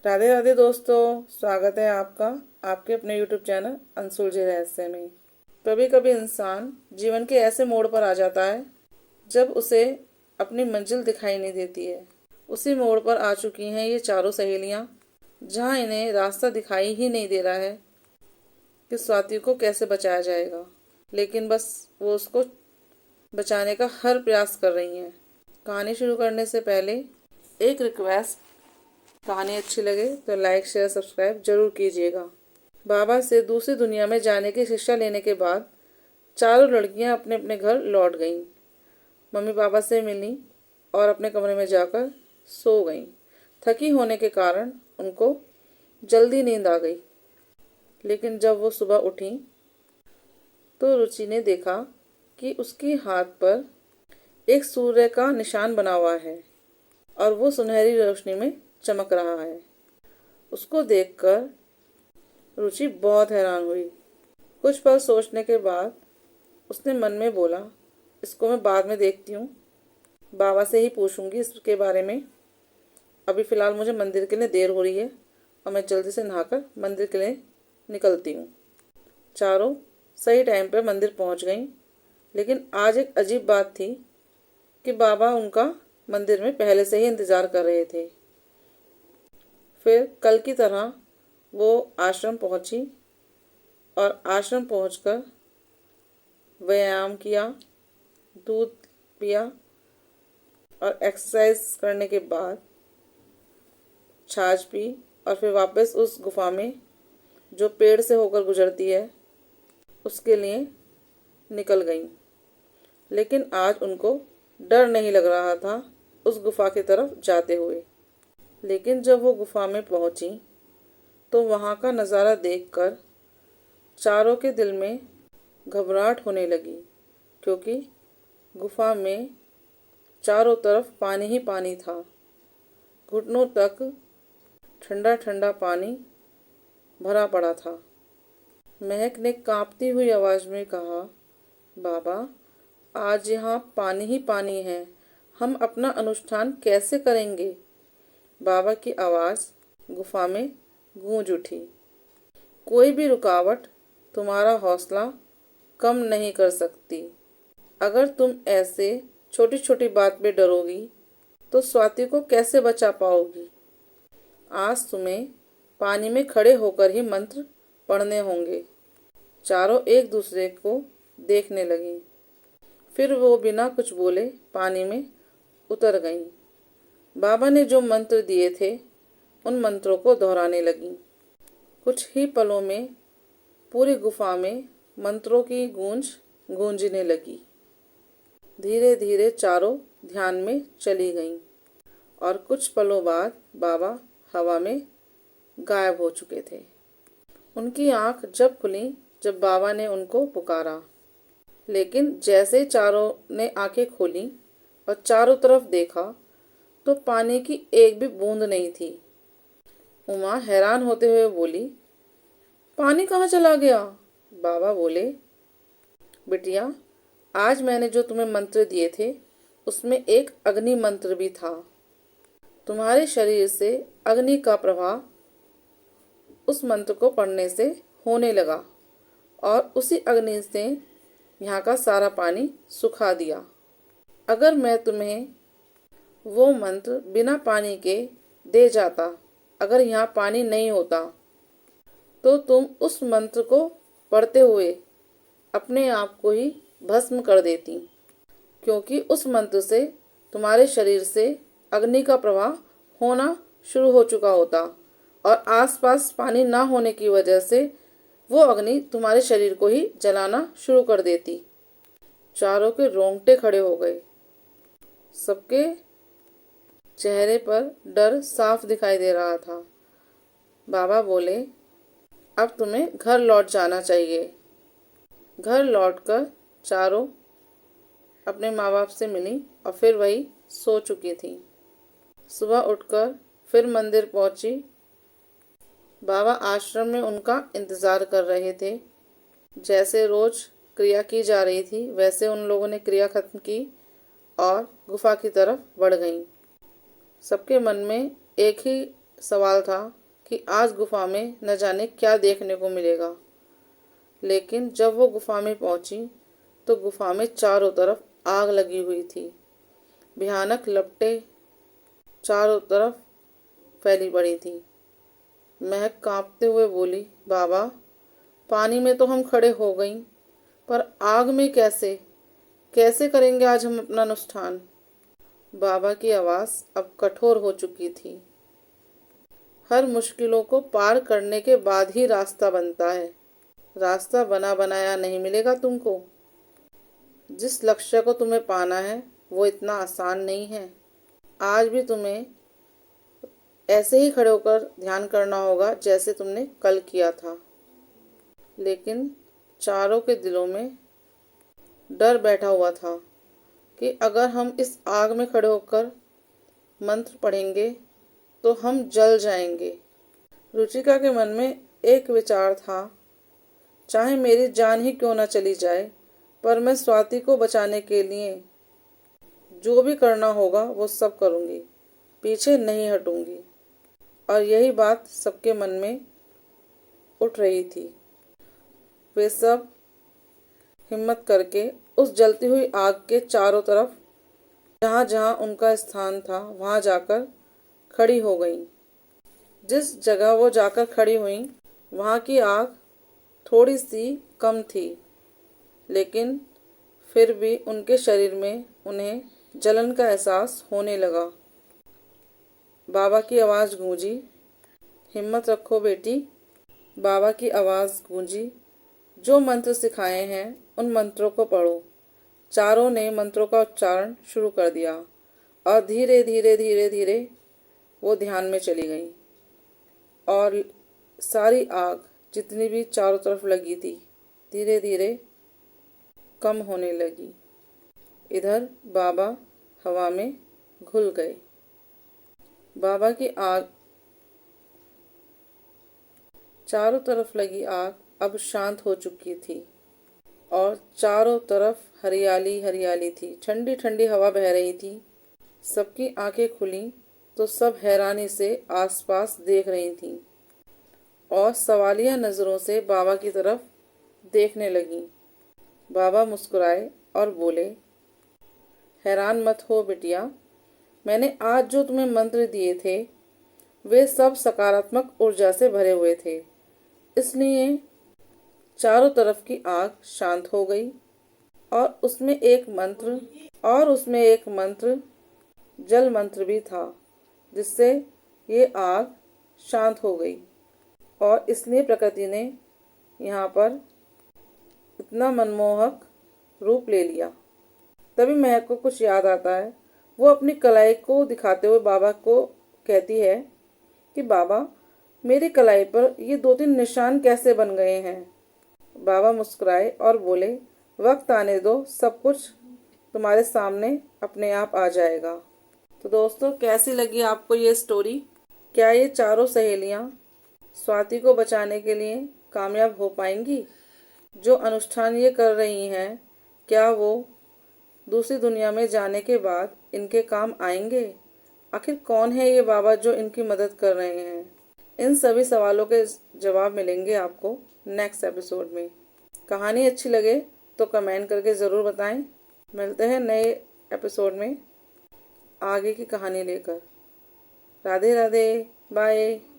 राधे राधे दोस्तों, स्वागत है आपका आपके अपने YouTube चैनल अनसुलझे रहस्य में। कभी कभी इंसान जीवन के ऐसे मोड़ पर आ जाता है जब उसे अपनी मंजिल दिखाई नहीं देती है। उसी मोड़ पर आ चुकी हैं ये चारों सहेलियां, जहां इन्हें रास्ता दिखाई ही नहीं दे रहा है कि स्वाति को कैसे बचाया जाएगा, लेकिन बस वो उसको बचाने का हर प्रयास कर रही हैं। कहानी शुरू करने से पहले एक रिक्वेस्ट, कहानी अच्छी लगे तो लाइक शेयर सब्सक्राइब जरूर कीजिएगा। बाबा से दूसरी दुनिया में जाने की शिक्षा लेने के बाद चारों लड़कियां अपने अपने घर लौट गईं। मम्मी पापा से मिली और अपने कमरे में जाकर सो गईं। थकी होने के कारण उनको जल्दी नींद आ गई, लेकिन जब वो सुबह उठी तो रुचि ने देखा कि उसके हाथ पर एक सूर्य का निशान बना हुआ है और वो सुनहरी रोशनी में चमक रहा है। उसको देखकर रुचि बहुत हैरान हुई। कुछ पल सोचने के बाद उसने मन में बोला, इसको मैं बाद में देखती हूँ, बाबा से ही पूछूंगी इसके बारे में। अभी फ़िलहाल मुझे मंदिर के लिए देर हो रही है और मैं जल्दी से नहाकर मंदिर के लिए निकलती हूँ। चारों सही टाइम पर मंदिर पहुँच गईं, लेकिन आज एक अजीब बात थी कि बाबा उनका मंदिर में पहले से ही इंतज़ार कर रहे थे। फिर कल की तरह वो आश्रम पहुंची और आश्रम पहुंचकर व्यायाम किया, दूध पिया और एक्सरसाइज करने के बाद छाछ पी और फिर वापस उस गुफा में जो पेड़ से होकर गुजरती है उसके लिए निकल गईं। लेकिन आज उनको डर नहीं लग रहा था उस गुफा की तरफ जाते हुए। लेकिन जब वो गुफा में पहुंची तो वहां का नज़ारा देखकर चारों के दिल में घबराहट होने लगी, क्योंकि गुफा में चारों तरफ पानी ही पानी था। घुटनों तक ठंडा ठंडा पानी भरा पड़ा था। महक ने कांपती हुई आवाज़ में कहा, बाबा, आज यहाँ पानी ही पानी है, हम अपना अनुष्ठान कैसे करेंगे? बाबा की आवाज़ गुफा में गूंज उठी, कोई भी रुकावट तुम्हारा हौसला कम नहीं कर सकती। अगर तुम ऐसे छोटी छोटी बात पे डरोगी तो स्वाति को कैसे बचा पाओगी? आज तुम्हें पानी में खड़े होकर ही मंत्र पढ़ने होंगे। चारों एक दूसरे को देखने लगी। फिर वो बिना कुछ बोले पानी में उतर गईं। बाबा ने जो मंत्र दिए थे उन मंत्रों को दोहराने लगीं। कुछ ही पलों में पूरी गुफा में मंत्रों की गूंज गूंजने लगी। धीरे धीरे चारों ध्यान में चली गईं और कुछ पलों बाद बाबा हवा में गायब हो चुके थे। उनकी आंख जब खुली जब बाबा ने उनको पुकारा, लेकिन जैसे चारों ने आंखें खोली और चारों तरफ देखा तो पानी की एक भी बूंद नहीं थी। उमा हैरान होते हुए बोली, पानी कहाँ चला गया? बाबा बोले, बिटिया, आज मैंने जो तुम्हें मंत्र दिए थे उसमें एक अग्नि मंत्र भी था। तुम्हारे शरीर से अग्नि का प्रवाह उस मंत्र को पढ़ने से होने लगा और उसी अग्नि से यहाँ का सारा पानी सुखा दिया। अगर मैं तुम्हें वो मंत्र बिना पानी के दे जाता, अगर यहाँ पानी नहीं होता, तो तुम उस मंत्र को पढ़ते हुए अपने आप को ही भस्म कर देती, क्योंकि उस मंत्र से तुम्हारे शरीर से अग्नि का प्रवाह होना शुरू हो चुका होता और आसपास पानी ना होने की वजह से वो अग्नि तुम्हारे शरीर को ही जलाना शुरू कर देती। चारों के रोंगटे खड़े हो गए। सबके चेहरे पर डर साफ दिखाई दे रहा था। बाबा बोले, अब तुम्हें घर लौट जाना चाहिए। घर लौटकर चारों अपने माँ बाप से मिली और फिर वही सो चुकी थी। सुबह उठकर फिर मंदिर पहुंची। बाबा आश्रम में उनका इंतज़ार कर रहे थे। जैसे रोज क्रिया की जा रही थी वैसे उन लोगों ने क्रिया खत्म की और गुफा की तरफ बढ़ गईं। सबके मन में एक ही सवाल था कि आज गुफा में न जाने क्या देखने को मिलेगा। लेकिन जब वो गुफा में पहुंची तो गुफा में चारों तरफ आग लगी हुई थी। भयानक लपटें चारों तरफ फैली पड़ी थी। महक कांपते हुए बोली, बाबा, पानी में तो हम खड़े हो गई, पर आग में कैसे कैसे करेंगे आज हम अपना अनुष्ठान। बाबा की आवाज अब कठोर हो चुकी थी। हर मुश्किलों को पार करने के बाद ही रास्ता बनता है। रास्ता बना बनाया नहीं मिलेगा तुमको। जिस लक्ष्य को तुम्हें पाना है वो इतना आसान नहीं है। आज भी तुम्हें ऐसे ही खड़े होकर ध्यान करना होगा जैसे तुमने कल किया था। लेकिन चारों के दिलों में डर बैठा हुआ था कि अगर हम इस आग में खड़े होकर मंत्र पढ़ेंगे तो हम जल जाएंगे। रुचिका के मन में एक विचार था, चाहे मेरी जान ही क्यों न चली जाए, पर मैं स्वाति को बचाने के लिए जो भी करना होगा वो सब करूंगी, पीछे नहीं हटूंगी। और यही बात सबके मन में उठ रही थी। वे सब हिम्मत करके उस जलती हुई आग के चारों तरफ जहाँ जहाँ उनका स्थान था वहाँ जाकर खड़ी हो गईं। जिस जगह वो जाकर खड़ी हुईं वहाँ की आग थोड़ी सी कम थी, लेकिन फिर भी उनके शरीर में उन्हें जलन का एहसास होने लगा। बाबा की आवाज़ गूंजी, हिम्मत रखो बेटी। बाबा की आवाज़ गूंजी, जो मंत्र सिखाए हैं उन मंत्रों को पढ़ो। चारों ने मंत्रों का उच्चारण शुरू कर दिया और धीरे धीरे धीरे धीरे वो ध्यान में चली गई और सारी आग जितनी भी चारों तरफ लगी थी धीरे धीरे कम होने लगी। इधर बाबा हवा में घुल गए। बाबा की आग, चारों तरफ लगी आग अब शांत हो चुकी थी और चारों तरफ हरियाली हरियाली थी। ठंडी ठंडी हवा बह रही थी। सबकी आंखें खुली तो सब हैरानी से आसपास देख रही थीं और सवालिया नजरों से बाबा की तरफ देखने लगीं। बाबा मुस्कुराए और बोले, हैरान मत हो बिटिया, मैंने आज जो तुम्हें मंत्र दिए थे वे सब सकारात्मक ऊर्जा से भरे हुए थे, इसलिए चारों तरफ की आग शांत हो गई और उसमें एक मंत्र जल मंत्र भी था, जिससे ये आग शांत हो गई और इसलिए प्रकृति ने यहाँ पर इतना मनमोहक रूप ले लिया। तभी महक को कुछ याद आता है। वो अपनी कलाई को दिखाते हुए बाबा को कहती है कि बाबा, मेरी कलाई पर ये 2-3 निशान कैसे बन गए हैं। बाबा मुस्कुराए और बोले, वक्त आने दो, सब कुछ तुम्हारे सामने अपने आप आ जाएगा। तो दोस्तों, कैसी लगी आपको ये स्टोरी? क्या ये चारों सहेलियां स्वाति को बचाने के लिए कामयाब हो पाएंगी? जो अनुष्ठान ये कर रही हैं, क्या वो दूसरी दुनिया में जाने के बाद इनके काम आएंगे? आखिर कौन है ये बाबा जो इनकी मदद कर रहे हैं? इन सभी सवालों के जवाब मिलेंगे आपको नेक्स्ट एपिसोड में। कहानी अच्छी लगे तो कमेंट करके ज़रूर बताएं। मिलते हैं नए एपिसोड में आगे की कहानी लेकर। राधे राधे, बाय।